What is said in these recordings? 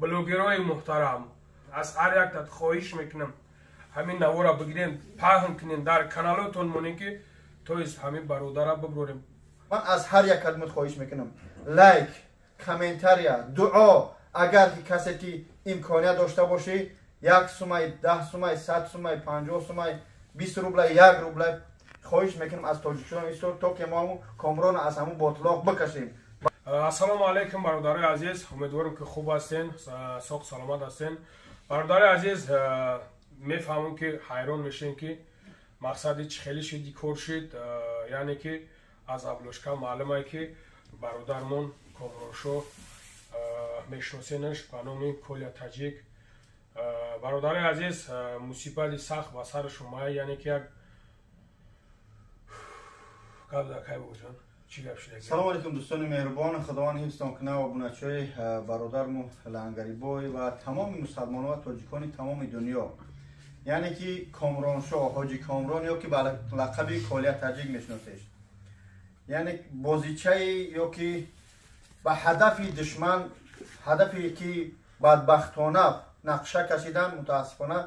بلوگرای محترم از هر یک خواهش میکنم همین نوارا بگیرین پهن کنین در کانالتون مونین که تو از همین برادرها ببروریم. من از هر یک خدمت خواهش میکنم لایک، کامنتاریا، دعا اگر کسی که امکانیت داشته باشه 1 سومای 10 سومای 100 سومای 50 سومای 20 روبل 1 روبل خواهش میکنم از تاجیکستان ایستو تا که ما کامران از همون باطلاق بکشیم. السلام علیکم برادرای عزیز، امیدوارم که خوب هستین، ساق سلامت هستین. برادرای عزیز میفهمم که حیران میشین که مقصد چه خیلی شدی کار شد، یعنی که از ابلوشکا معلومه که برادرمون کامرانشو میشناسینش به نام کولیا تاجیک. برادرای عزیز مصیبت سخت و سر شما، یعنی که یک سلام علیکم دوستان مهربان، خداوند حفظتان کنه و بنچای برادرمو لنگری بای و تمام مسلمان و تاجیکان تمام دنیا، یعنی که کامران شاه حاجی کامران یا که به لقب کولیا تاجیک میشناسیش، یعنی بازیچه یا که به هدف دشمن، هدفی که بدبختانه نقشه کشیدن، متاسفانه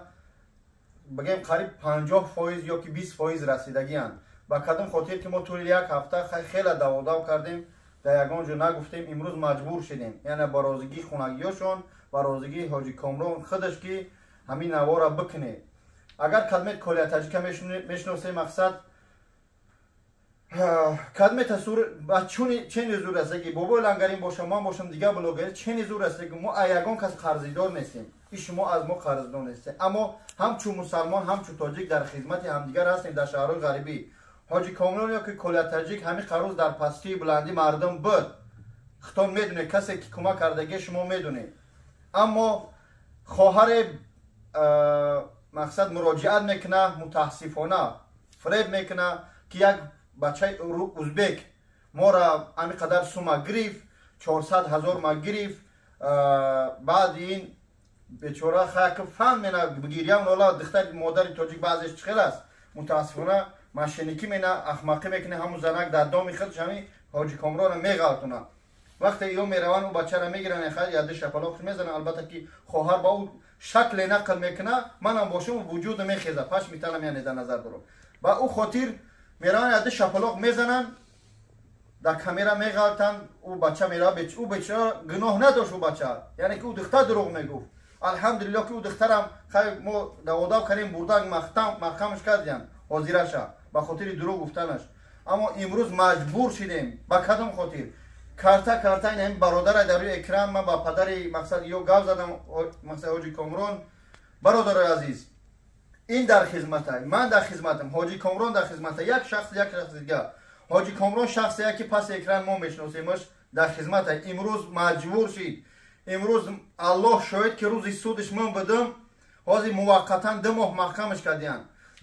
بگیم قریب 50% یا که 20% رسیدگی هستند. با کدام خاطر که ما طول یک هفته خیلی داو کردیم در یگان جو نگفتیم، امروز مجبور شدیم، یعنی با رازگی خونگیاشون با رازگی حاجی کامران خودش که همین نوارا بکنه. اگر کلمه کولیا تاجیک میشناسه مقصد کلمه تصور با چه نزور است که بابا لنگرین باشه ما باشم دیگه بلوگر چه نزور است که ما یگان کس قرضدار نیستیم، این شما از ما قرضدار نیستیم، اما همچون مسلمان همچون تاجیک در خدمت همدیگر هستیم در شهرهای غریبی. حاجی کامران یا که کولیا تاجیک همین قروز در پستی بلندی مردم بود، خطان میدونه کسی که کمک کردگی شما میدونه، اما خواهر مقصد مراجعت میکنه متاسفانه فریب میکنه که یک بچه ازبک ما را همین قدر سوما گرفت، 400,000 ما گرفت، بعد این بیچاره خاک فهم مینا بگیریم نولا دختر مادر تاجیک بعضش چخیل است، متاسفانه ماشینیکی مینا احمقی میکنه، همون زنک در دام خودش همین حاجی کامران میغلطونه. وقتی ایو میروان و بچه را میگیرن خیلی یاد شپلاق میزنن، البته که خواهر با او شکل نقل میکنه منم باشم وجود میخیزه پاش میتونم یعنی در نظر برم، با او خاطر میروان یاد شپلاق میزنن در کامیرا میغلطن، او بچه میرا او بچه گناه نداشت، او بچه یعنی که او دختر دروغ میگفت. الحمدلله که او دخترم خیلی ما داودا کردیم بردن محکمش کردیم حاضرش با خاطر دروغ گفتنش، اما امروز مجبور شدیم با کدام خاطر کارتا این برادر در روی اکران من با پدر مقصد یو گاو زدم، مقصد حاجی کامران برادر عزیز این در خدمت من در خدمتم، حاجی کامران در خدمت یک شخص دیگه. حاجی کامران شخصی که پس اکران ما میشناسیمش در خدمت. امروز مجبور شد، امروز الله شاهد که روزی سودش من بدم حاضر موقتا 2 ماه محکمش کردین،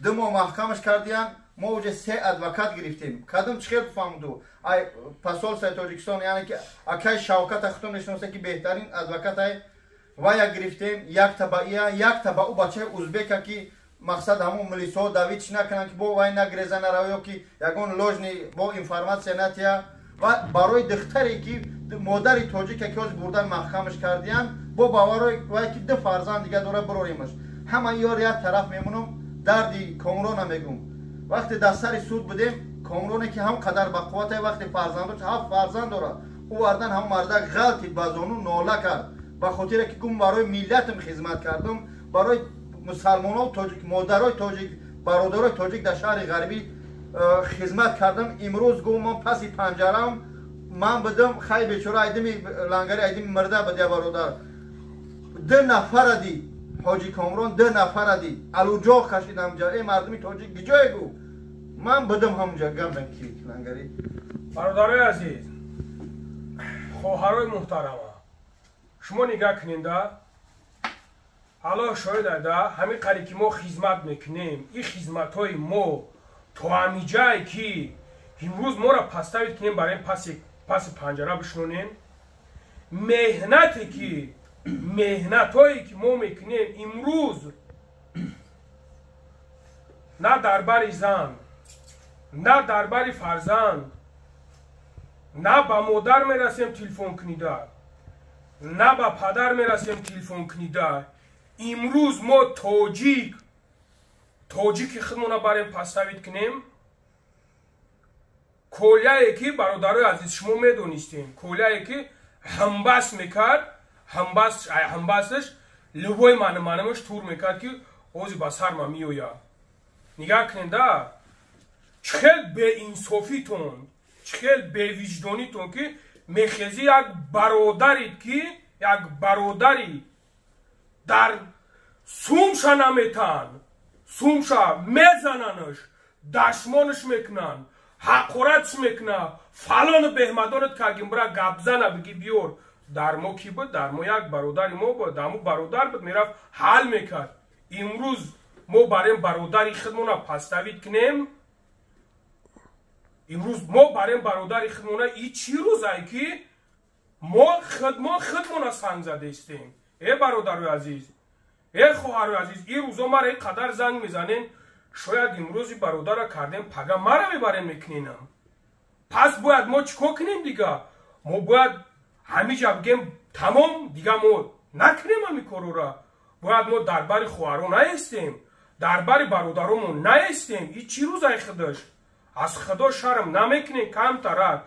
2 ماه محکمش کردین، ما اوج 3 ادوکات گرفتیم. کدام چخیر بفهمدو ای پاسول سای تاجیکستان، یعنی که اکای شوکت اختون نشناسه که بهترین ادوکات ای و یک گرفتیم، یک تبعیه، یک تبعو بچه ازبک که مقصد همون ملیسا داویدش نکنن که با وای نگریزن رویا که یگان لوجنی با اینفورماسیون نتیا و برای دختری که مادر تاجیک که از بردن محکمش کردیان با باور وای که 2 فرزند دیگه داره بروریمش، همه یار یک طرف میمونم دردی کامران میگم. وقتی در سر سود بودیم کامرانی که هم قدر با قوت وقتی فرزندش 7 فرزند داره او وردن هم مردک غلطی بازونو ناله کرد، به خاطر که گم برای ملتم خدمت کردم، برای مسلمانان تاجیک مادرای تاجیک برادرای تاجیک در شهر غربی خدمت کردم. امروز گم من پس پنجرم من بدم خیلی بیچاره ایدمی لنگری ایدمی مرده بده برادر 2 نفر دی حاجی کامران 2 نفر دی الوجا کشیدم جای مردمی تاجیک گجای گو من بدم همونجا گردن کی لنگری. برادرای عزیز، خواهرای محترم، شما نگاه کنید، الله شاید ده همین قری که ما خدمت میکنیم، این خدمت های ما تو همین جایی که امروز ما را پستوید کنیم برای پس پنجره بشنونیم، مهنت هایی که ما میکنیم امروز نه دربار زن، نه دربار فرزند، نه با مادر میرسیم تلفن کنیده، نه با پدر میرسیم تلفن کنیده. امروز ما تاجیک خودمون بریم پستوید کنیم. کولیایی که برادرای عزیز شما میدونستین، کولیایی که همبست میکرد، همبستش لبوی منمش تور میکرد که اوزی با سر ما میویا. نگاه کنید چخیل به انصافیتون، چخیل به وجدانیتون که میخیزی یک برادرید که یک برادری در سومشا نمیتن، سومشا میزننش، دشمانش میکنن، حقارتش میکنن، فلان بهمدانت که اگه برا گبزنه بگی بیور در ما کی بود؟ در ما یک برادری ما بود، در ما برادر بود میرفت حل میکرد. امروز ما برای برادری خودمون پستوید کنیم. امروز ما برای برادری خودمون این چی روزایی که ما خودمون سنگ زده استیم. ای برادر عزیز، ای خواهر عزیز، این روزا ما را قدر زنگ میزنین، شاید امروز برادر را کردیم پگه ما را میبرین میکنینم. پس باید ما چیکار کنیم دیگه؟ ما باید همیشه بگیم تمام دیگه ما نکنیم همی کارو را. باید ما دربار خواهران نیستیم، دربار برادرمون نیستیم. این چی روزای خودش؟ از خدا شرم نمیکنیم کم ترک.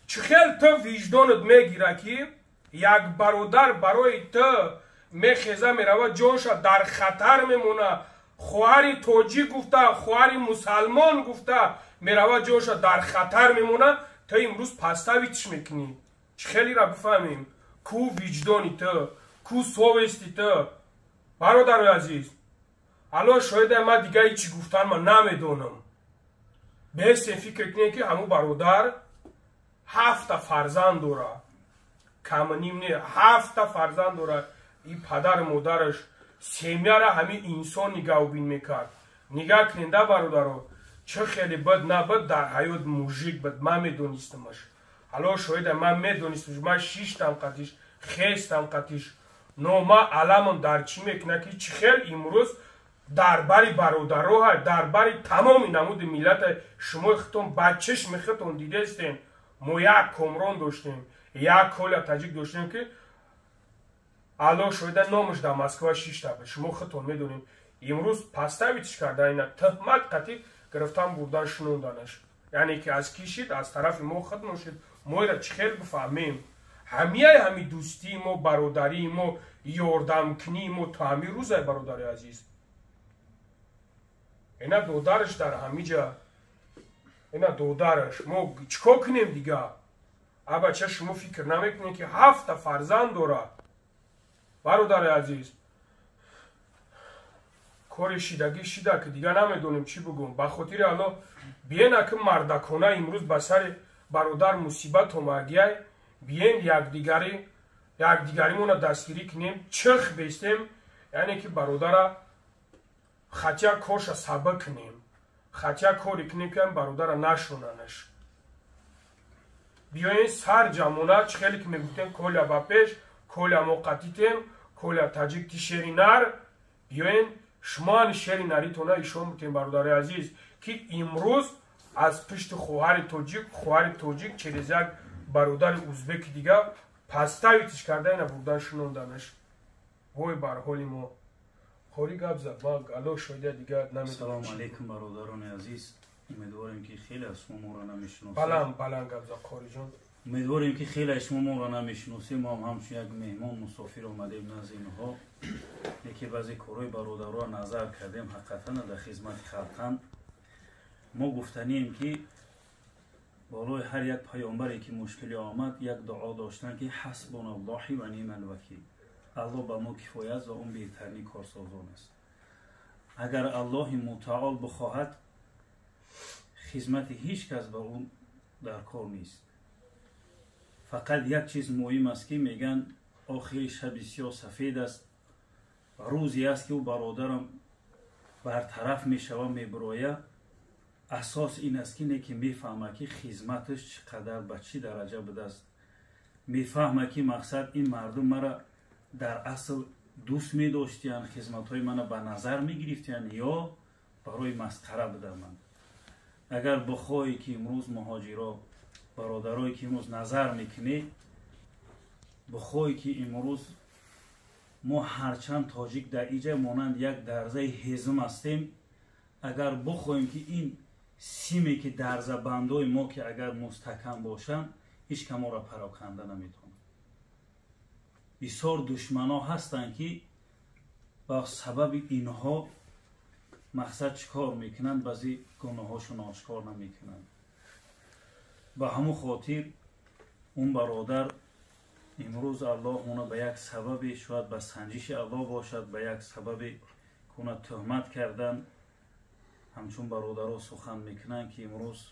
چه خیل تو وجدانت میگیره که یک برادر برای تو میخیزه میروه جانشا در خطر میمونه، خواهر تاجیک گفته، خواهر مسلمان گفته میروه جانشا در خطر میمونه، تو امروز پستویچ میکنی. چه خیلی را بفهمیم کو وجدانی تو، کو سوستی تو. برادر عزیز، الان شاید ما دیگه هیچی گفتن ما نمیدونم. به فکر کنیم که همون برادر 7 فرزند داره، کم نیم نه، 7 فرزند داره. این پدر مادرش سیمیه را همین انسان نگاه بین میکرد. نگاه کننده برادر چه خیلی بد نبد در حیات موجیک بد. من میدونستمش، حالا شاید من میدونستمش، من 6 قطیش خیستم قطیش نوما علمم در چی میکنه که چه خیلی امروز درباری برادرها، درباری تمام نمود ملت شما خودتون بچهش میخوتون دیده استین. ما یک کمران داشتیم، یک کل تاجیک داشتیم که الان شده نامش در مسکو 6 تا. شما خودتون میدونین امروز پستویچ کرده، اینا تهمت قطعی گرفتن بردن شنوندنش. یعنی که از کیشید از طرف ما خودمون شد. ما را چه خیلی بفهمیم همی دوستی ما، برادری ما، یاردم کنی ما تا همی روزه. برادر عزیز اینا دودرش در همی جا، اینا دودرش ما چکا کنیم دیگه؟ ابا چه شما فکر نمیکنین که 7 فرزند داره؟ برادر عزیز کار شیدگی شیده که دیگه نمیدونیم چی بگم. بخاطر الان بیاین که مردکانه امروز بسر برادر مصیبت اومدیه، بیاین یکدیگریمون دستگیری کنیم، چخ بیستیم. یعنی که برادر خطیه کارش سبک کنیم، خطیه کاری کنیم که برادر نشوننش. بیاین سر جمعونه چه خیلی که میگفتیم کلا با پیش، کلا موقتیتیم، کلا تاجیک تی شیری نر. بیاین شما شیری نریتونه ایشون بودیم برادر عزیز که امروز از پشت خواهر تاجیک چریز یک برادر ازبک دیگه پستویتش کرده اینا بودن شنوندنش. وای بر حالی ما خوری گب زد. ما الان شایده دیگه نمیدونم. سلام علیکم برادران عزیز، امیدواریم که خیلی از شما ما را نمیشناسید. بلند گب زد خوری جان. امیدواریم که خیلی از شما ما را نمیشناسید. ما هم همچون یک مهمان مسافر آمدیم نزد اینها. یکی بعضی کارهای برادرها نظر کردیم، حقیقتا در خدمت خلقان ما گفتنیم که بالای هر یک پیامبری که مشکلی آمد یک دعا داشتن که حسبنا الله و نعم الوکیل. الله با ما کفایت و اون بهترین کارسازان است. اگر الله متعال بخواهد خدمت هیچ کس با اون در کار نیست. فقط یک چیز مهم است که میگن آخر شب سیاه سفید است و روزی است که او برادرم برطرف میشوه میبراید. اساس این است که میفهمه که خدمتش چقدر به چی درجه بوده است. میفهمه که مقصد این مردم مرا در اصل دوست می داشتین، خدمت های من به نظر می گرفتین یا برای مسخره بوده. من اگر بخواهی که امروز مهاجرا برادرایی که امروز نظر میکنی بخوای که امروز ما هرچند تاجیک در اینجا مانند یک درزه هزم هستیم، اگر بخوایم که این سیمی که درزه بندای ما که اگر مستحکم باشن هیچ که ما را پراکنده نمیتونه. بسیار دشمنا هستند که با سبب اینها مقصد چیکار میکنن، بعضی گناهاشون آشکار نمیکنن. با همون خاطر اون برادر امروز الله اونو به یک سبب شاید به سنجش الله باشد، به یک سبب کنه تهمت کردن، همچون برادرها سخن میکنن که امروز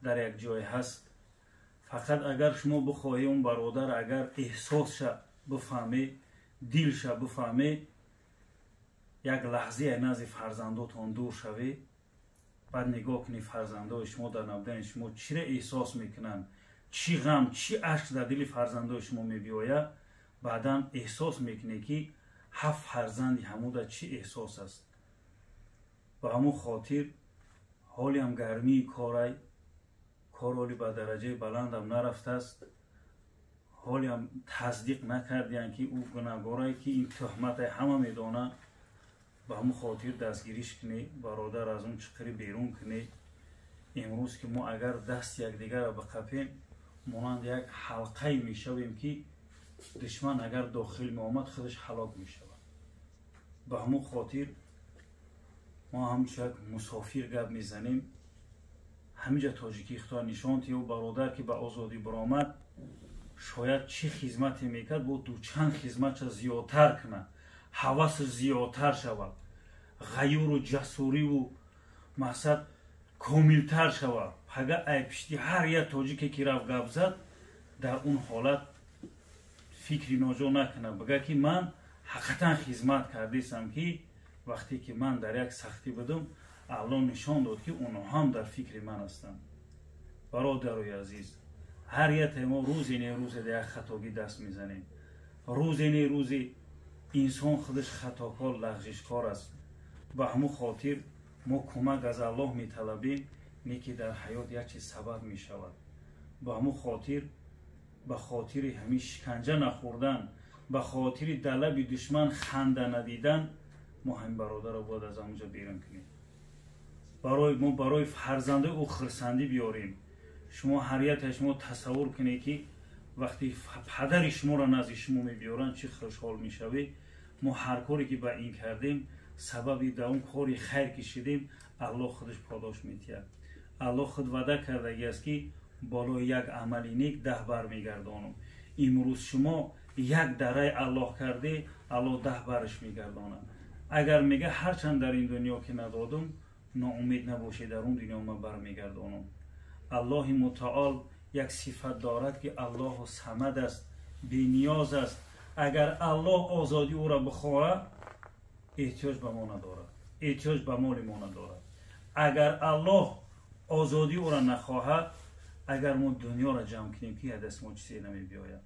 در یک جای هست. فقط اگر شما بخواهی اون برادر اگر احساسش بفهمی، دلش بفهمی، یک لحظه نزد فرزنداتون دور شوی، بعد نگاه کنی فرزندای شما در نبودن شما چی را احساس میکنن، چی غم، چی اشک در دل فرزندای شما میبیاید، بعدا احساس میکنی که 7 فرزند هموده چی احساس است. و همون خاطر حالی هم گرمی کاری حالی به درجه بلند هم نرفته است، حالی هم تصدیق نکردین که او گناهگارایی که این تهمت همه میدانه. به همون خاطر دستگیریش کنی، برادر از اون چقدر بیرون کنی. امروز که ما اگر دست یکدیگر را بقپیم مانند یک حلقه میشویم که دشمن اگر داخل می آمد خودش هلاک میشود. به همون خاطر ما همچون یک مسافر گپ میزنیم. همینجا تاجیکستان نشان تیو برادر که به آزادی برآمد شاید چی خدمتی میکرد با دو چند خدمتش زیادتر کنه، حواس زیادتر شود، غیور و جسوری و مقصد کاملتر شود. اگر ای پشتی هر یک تاجیکی که رفت گپ زد در اون حالت فکری ناجا نکنه، بگه که من حقیقتا خدمت کردیستم که وقتی که من در یک سختی بدم الله نشان داد که اونها هم در فکر من هستند. برادرای عزیز، هر یک ما روزی نه روزی در یک خطاگی دست میزنیم، روزی نه روزی انسان خودش خطاکار لغزشکار است. به همون خاطر ما کمک از الله میطلبیم، نه که در حیات یک چیز سبب میشود. به همون خاطر به خاطر همین شکنجه نخوردن، به خاطر دلب دشمن خنده ندیدن، ما هم برادر رو باید از اونجا بیرون کنیم. برای فرزنده او خرسندی بیاریم. شما هر یک شما تصور کنید که وقتی پدر شما را نزد شما میبیارن چه خوشحال میشوی. ما هر کاری که به این کردیم سببی در اون کاری خیر کشیدیم، الله خودش پاداش میتید. الله خود وعده کرده است که بالای یک عملی نیک 10 بار میگردانم. امروز شما یک دره الله کرده، الله 10 بارش میگردانه. اگر میگه هرچند در این دنیا که ندادم ناامید نباشید، در اون دنیا من برمیگردانم. الله متعال یک صفت دارد که الله صمد است، بی نیاز است. اگر الله آزادی او را بخواهد احتیاج به ما ندارد، احتیاج به مال ما ندارد. اگر الله آزادی او را نخواهد، اگر ما دنیا را جمع کنیم که دست ما چیزی نمی بیاید.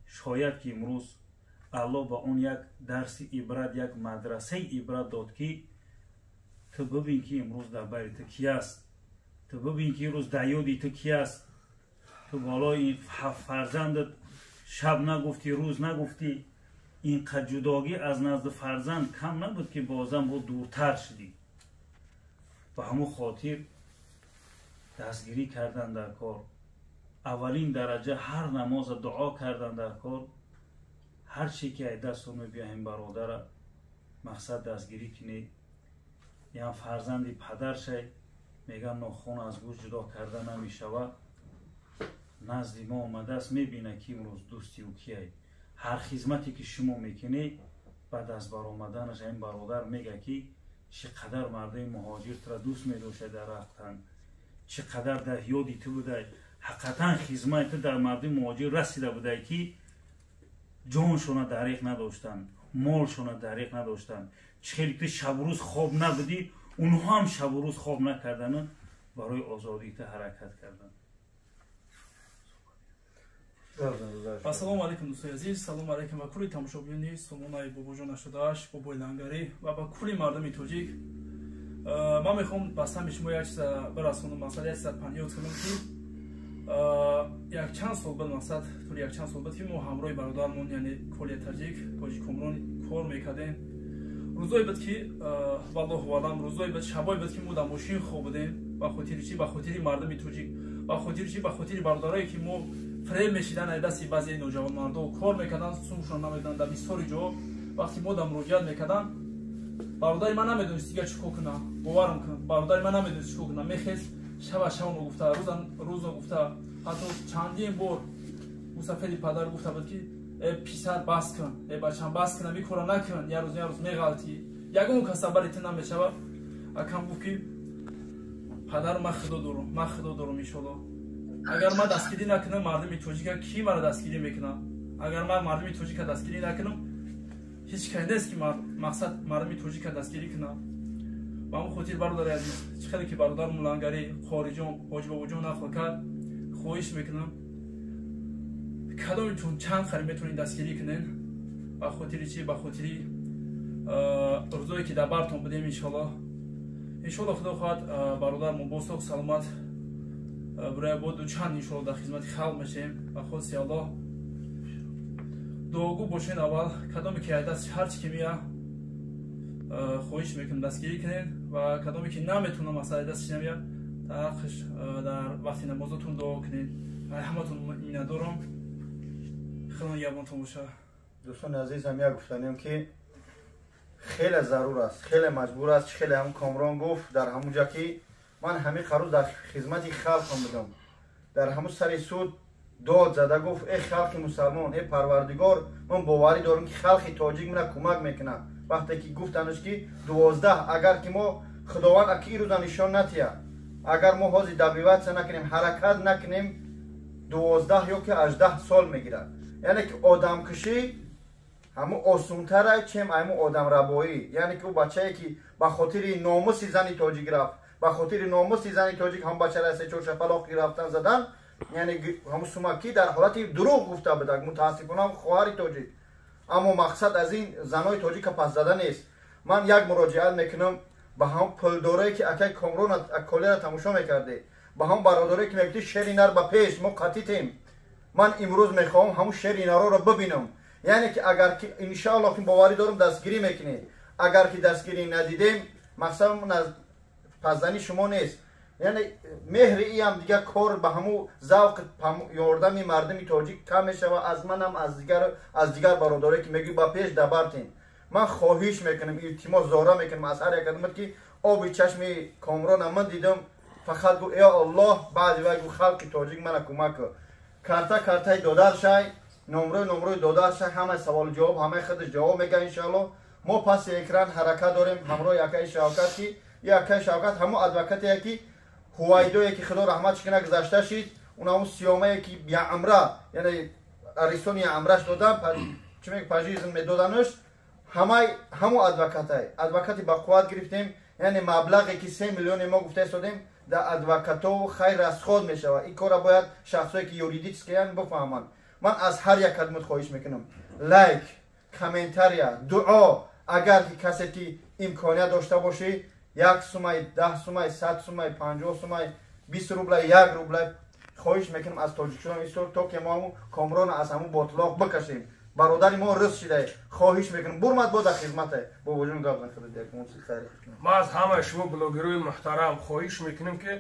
شاید که امروز الله با اون یک درس عبرت، یک مدرسه عبرت داد که تو ببین که امروز در بری تو کی است، تو ببین که امروز در یادی تو کی است. تو بالای این فرزندت شب نگفتی، روز نگفتی. این جداگی از نزد فرزند کم نبود که بازم با دورتر شدی. به همون خاطر دستگیری کردن در کار، اولین درجه هر نماز دعا کردن در کار. هر چی که دست رو میبیایم برادر مقصد دستگیری کنی. یا فرزندی پدرشه میگن ناخون از گوش جدا کردن نمیشود، نزد ما آمده است میبینه که امروز دوستی او کیه. هر خدمتی که شما میکنی بعد از برآمدنش این برادر میگه که چقدر مرد مهاجر را دوست میداشته در رفتن، چقدر در یادی تو بوده. حقیقتا خدمت در مرد مهاجر رسیده بوده که جانشون دریغ نداشتن، مالشون دریغ نداشتن. چخیلی که شب روز خواب نبودی اونها هم شب روز خواب نکردن، برای آزادی تا حرکت کردن. ассалому алайкум дӯстои азиз, салому алайкум ба кулли тамошобиёни сомонаи бобоҷон ашудааш, бобои лангарӣ ва ба кулли мардуми тоҷик. ман мехоҳам ба сами шумо як чиза бирасонам. масъала як чиза панҳиёт кунам ки якчанд сол буд мақсад тули якчанд сол буд ки мо ҳамроҳи бародармон яъне Колия Таҷик Тоҷи Комрон кор мекардем. рӯзое буд ки валлоҳу аълам рӯзое буд шабое буд ки мо дар мошин хоб будем ба хотири чӣ ба хотири мардуми тоҷик ба хотири чӣ ба хотири бародарое ки мо фрем мешидан аз дасти баъзеи ноҷавонмардо кор мекардан сумшон намедидан дар бисёри ҷо вақте мо дар муроҷиат мекардан бародари ман намедонист дига чӣ кор куна боварам кун бародари ман намедонист чӣ кор куна мехест шаба шавно гуфта рӯзо гуфта ҳатто чандин бор мусафири падар гуфта буд ки писар бас кун бачам бас кун ами кора накун ярӯз меғалтӣ ягон кас сабари ту намешавад акам гуфт ки падар ман худо дорум иншоллоҳ агар ман дастгирӣ накунам мардуми тоҷика ки мара дастгирӣ мекунам агар ман мардуми тоҷика дастгирӣ накунам ҳеҷ кай нест ки мақсад мардуми тоҷика дастгирӣ кунам ба ҳамон хотир бародари азиз чӣ хеле ки бародар мулангарӣ хориҷон ҳоҷибобоҷон нақл кард хоҳиш мекунам кадомитун чанд хари метавонед дастгирӣ кунед ба хотири чӣ ба хотири рӯзое ки дар бартон будем иншоллоҳ худо хоҳад бародармо босоғ саломат бурая бо дучанд иншоллоҳ дар хизмати халқ мешем ба хоси аллоҳ дуогӯ бошед аввал кадоме ки аз даст ҳарчи ки мея хоҳиш мекунем дастгирӣ кунед ва кадоме ки наметунам аз дастиш намея дар вақти намозотун дуо кунед ҳаматон миннатдорам хелон ябонтон боша дӯстони азизам як гуфтанем ки хеле зарур аст хеле маҷбур аст хеле ҳам Комрон гуфт дар ҳамун ҷа ки ман ҳамиқа рӯз дар хизмати халқам будам дар ҳамун сари суд дод зада гуфт халқи мусалмон парвардигор ман боварӣ дорам ки халқи тоҷик мара кӯмак мекунад вақте ки гуфтанаш ки 12 агар ки мо худованд аки ирӯза нишон натия агар мо ҳозир добиватсия накунем ҳаракат накунем 12 ё ки 18 сол мегирад яъне ки одамкушӣ ҳамун осунтара чем аймун одамрабоӣ яъне ки ӯ бачае ки ба хотири номуси зани тоҷик рафт ба хотири номуси зани тоҷик ҳам бачара 3-4 шафалоқи рафтан задан яъне ҳамун сумаки дар ҳолати дурӯғ гуфта будак мутаассифона хоҳари тоҷик аммо мақсад аз ин занои тоҷика пас зада нест ман як муроҷиат мекунам ба ҳамун пулдорое ки акай Комрон Колиро тамошо мекарде ба ҳамун бародарое ки мегуфти шери нар ба пеш мо қатитем ман имрӯз мехоҳам ҳамун шери нароро бибинам яъне ки агар ки иншааллоҳ ки боварӣ дорам дастгирӣ мекунед агар ки дастгирӣ надидем мақсадам аз пасдани шумо нест яъне меҳри иам дигар кор ба ҳамун завқи ёрдами мардуми тоҷик кам мешавад аз манам аз дигар бародарое ки мегӯ ба пеш дабартем ман хоҳиш мекунам илтимос зора мекунам аз ҳар як одамат ки оби чашми Комрона ман дидам фақат гӯ я Аллоҳ баъди вай гӯ халқи тоҷик мана кӯмак кун картаи додаршай номрӯи додаршай ҳамаи саволу ҷавоб ҳамаи худаш ҷавоб мега иншааллоҳ мо паси экран ҳаракат дорем ҳамроҳи якаи Шавкат ки якаи Шавкат ҳамун адвокатие ки ҳувайдое ки худо раҳматш кунад гузашта шид он ҳамун сиёмае ки яъмра яъне арислони яъмраш додан чӣ мег пажизм медоданаш ҳамун адвокати бақувват гирифтем яъне маблағе ки 3 миллионе мо гуфта истодем дар адвокатову хайр расход мешавад ин кора бояд шахсое ки юридическаян бифаҳманд ман аз ҳар як адмат хоҳиш мекунам лайк комментария дуо агар ки касе ки имконият дошта бошӣ 1 сумай 10 сумай 100 сумай 50 сумай 20 рубла 1 рубла хоҳиш мекунам аз тоҷикистон истор то ки мо ҳамун Комрона аз ҳамун ботлоқ бикашем бародари мо рӯз шида хоҳиш мекунам бурмат бо дар хизмате бобоҷон гап накард ма аз ҳамаи шумо блогерои муҳтарам хоҳиш мекунам ки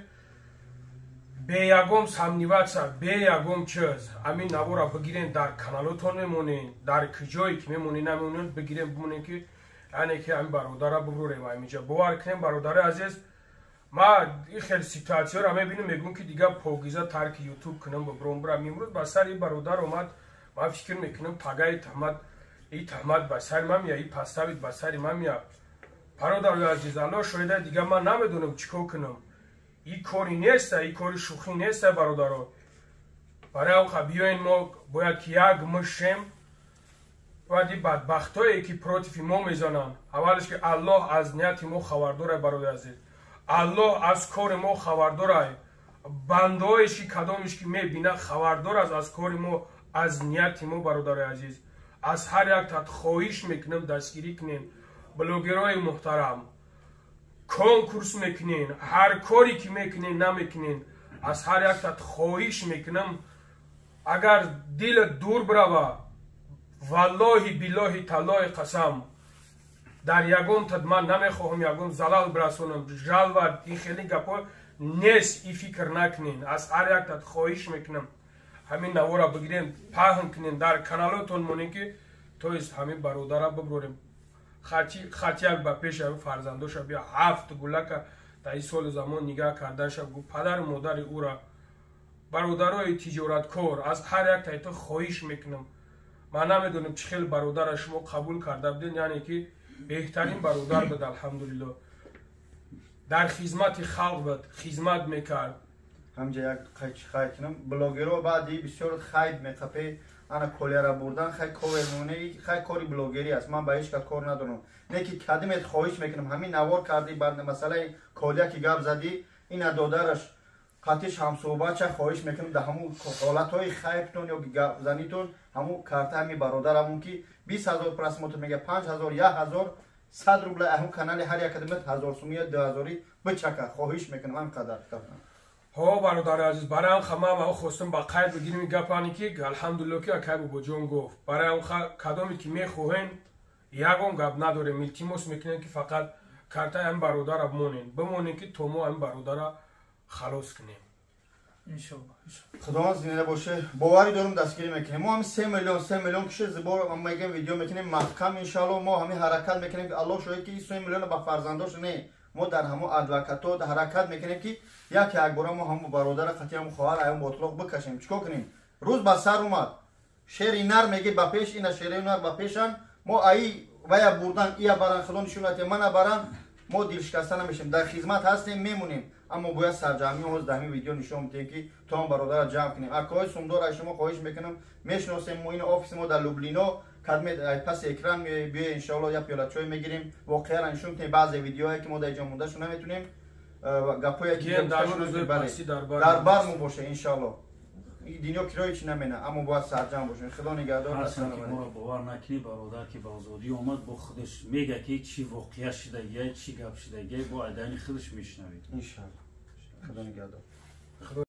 бе ягон самниватса бе ягон чиз амин навора бигирен дар каналотон мемонен дар киҷое ки мемонен намемонен бигирен бимонен ки яъне ки ами бародара бибурем аминҷа бовар кунем бародари азиз ма ин хеле ситуатсияро мебинам мегӯям ки дигар покиза тарки ютуб кунам бибурам бурам имрӯз ба сари бародар омад ман фикр мекунам тагаи таҳмат ба сари ман мея и паставид ба сари ман мея бародари азиз алло шоҳида дигар ман намедонам чӣ кор кунам ин кори неста ин кори шӯхӣ неста бародаро барои он биёен мо бояд ки як мушем бояд ин бадбахтое ки против мо мезананд аввалаш ки аллоҳ аз нияти мо хабардорай бародари азиз аллоҳ аз кори мо хабардорай бандаоеш ки кадомеш ки мебинад хабардор аст аз кори мо аз нияти мо бародари азиз аз ҳар яктат хоҳиш мекунем дастгирӣ кунем блогерои муҳтарам конкурс мекунен ҳар коре ки мекунен намекунен аз ҳар яктат хоҳиш мекунам агар дилат дур бирава валлоҳи биллоҳи таллоҳи қасам дар ягонтат ман намехоҳам ягон залал бирасонам жалват ин хеле гапҳо нест и фикр накунед аз ҳар яктат хоҳиш мекунам ҳамин навора бигирем паҳн кунем дар каналотон монем ки то есть ҳамин бародара биброрем хатяк ба пеш фарзандоша бия 7 гулака дар ин соли замон нигаҳ кардаша гу падару модари ӯра бародарои тиҷораткор аз ҳар як тайто хоҳиш мекунам ман намедонам чӣ хел бародара шумо қабул карда будед яъне ки беҳтарин бародар буд алҳамдулилло дар хизмати халқ буд хизмат мекард ҳамҷа як қайд кунам блогеро баъди бисёр хайд меқапе ана колияра бурдан хай ковермоне хай кори блогери аст ман ба ҳеҷ кас кор надорам неки кадимет хоҳиш мекунам ҳамин навор карди бар масъалаи колия ки гап зади ина додараш қатиш ҳамсӯҳбатша хоҳиш мекунам дар ҳамун ҳолатҳои хайбтон ё гапзанитон ҳамун карта ҳамин бародарамон ки 20 000 просмотр мега 5 000 1000 100 рубла ҳамун канали ҳар як кадимет 1000 сумия 2000 бичака хоҳиш мекунам ҳамқадар ҳо бародари азиз барои хамам хостам ба қайд бигирим гапани ки алҳамдулилло ки акай бобоҷон гуфт барои кадоме ки мехоҳем ягон гап надорем илтимос мекунем ки фақат картаи ҳамин бародара бимонем ки то мо ҳамин бародара халос кунем иншаллоҳ худованд зинда боше боварӣ дорам дастгирӣ мекунем мо ҳамин 3 миллион киши зибор мегем видео мекунем маҳкам иншаллоҳ мо ҳамин ҳаракат мекунем ки аллоҳ шоҳид ки 3 миллион ба фарзандош не мо дар ҳамун адвокатот ҳаракат мекунем ки якбора мо ҳамун бародара қати ҳамун хоҳар аён ботлоқ бикашем чикор кунем рӯз ба сар омад шери нар меги ба пеш ина шери нар ба пешан мо аи вая бурдан ия баран худо нишонате мана баран мо дилшикаста намешем дар хизмат ҳастем мемонем аммо бояд сарҷамӣ ҳоз дар ҳамин видео нишон медиҳем ки то ҳам бародара ҷамъ кунем акои сумдор аз шумо хоҳиш мекунам мешиносем мо ин офиси мо дар лублино кадме паси экран биё иншаллоҳ як пиёла чой мегирем воқеан нишон кунем баъзе видеоҳое ки мо дар иҷо мондашу наметунем гапҳое ки дар бар мо боша иншаллоҳ динё кирои чӣ намена аммо бояд сарҷамъ бошем худо нигаҳдор моро бовар накунӣ бародар ки ба озодӣ омад бо худаш мега ки чӣ воқеа шидагия чӣ гап шидагия бо айдани худаш мешунавед иншаллоҳ худо нигаҳдор